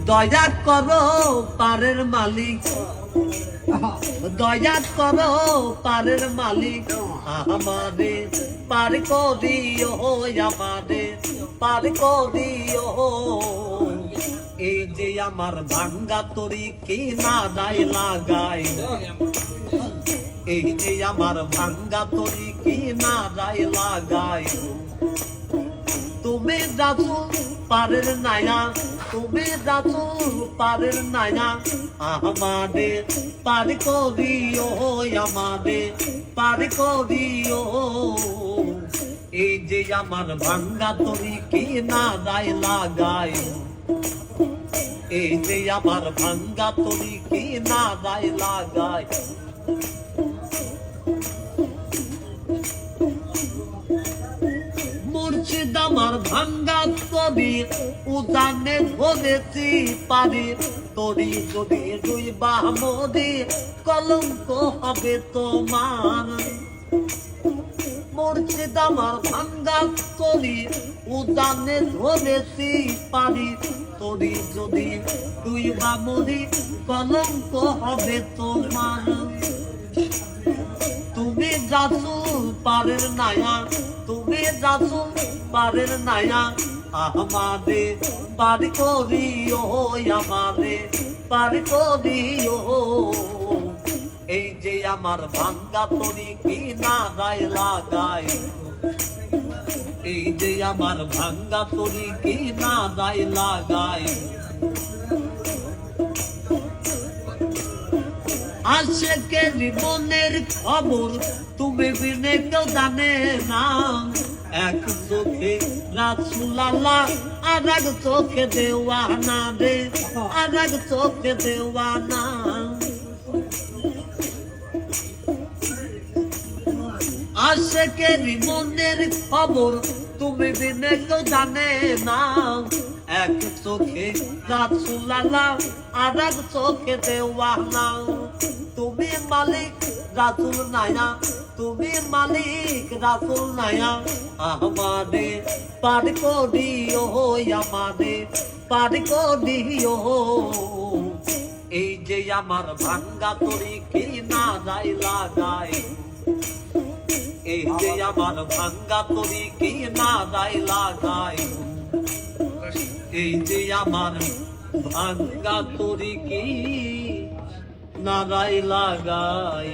দয়া করো পারের মালিক, দয়া করো পারের মালিক, আমাদের পার করিও, আমাদের পার করিও। এই যে আমার ভাঙ্গা তরি কি না দায় লাগাই, এই যে আমার ভাঙ্গা তরি কি না দায় লাগাই। তুমি যাচু পারের নায়া, তুমি যাচু পারের নায়া, আমাদের পার করিও, আমাদের পার করিও। এই যে আমার ভাঙ্গা তরি কি না দায় লাগাই, এই যে আমার ভাঙ্গা তরি কি না দায় লাগাই। মুর্শিদ আমার ভাঙ্গা তরি উদানে ধরেছি পারি, তরি যদি দুই বামদি কলঙ্ক হবে তোমার। মুর্শিদ আমার ভাঙ্গা তরি উদানে ধরেছি পারি, তরি যদি দুই বামদি কলঙ্ক হবে তোমার। তুমি যাচু পারের নায়া, তুমি যাচু পারের নায়া, আমাদের পার করিও, আমাদের পার করিও। এই যে আমার ভাঙ্গা তরি কি না দায় লাগাই, এই যে আমার ভাঙ্গা তরি কি না দায় লাগাই। আশেকে জীবনের খবর তুমি বিনে কেউ জানে না, এক চোখে রাসূল আল্লাহ আর এক চোখে দেওয়ানা রে, আর এক চোখে দেওয়ানা। আশেকে জীবনের খবর তুমি বিনে কেউ জানে না, এক চোখে রাসূল আল্লাহ আর এক চোখে দেওয়ানা। তুমি মালিক রাসূল নায়া, তুমি মালিক রাসূল নায়া, আমাদের পার করিও, আমাদের পার করিও। এই যে আমার ভাঙ্গা তরি কি না দায় লাগাই, এই যে আমার ভাঙ্গা তরি কি না দায় লাগাই। এই যে আমার ভাঙ্গা তরি কি না দায় লাগাই।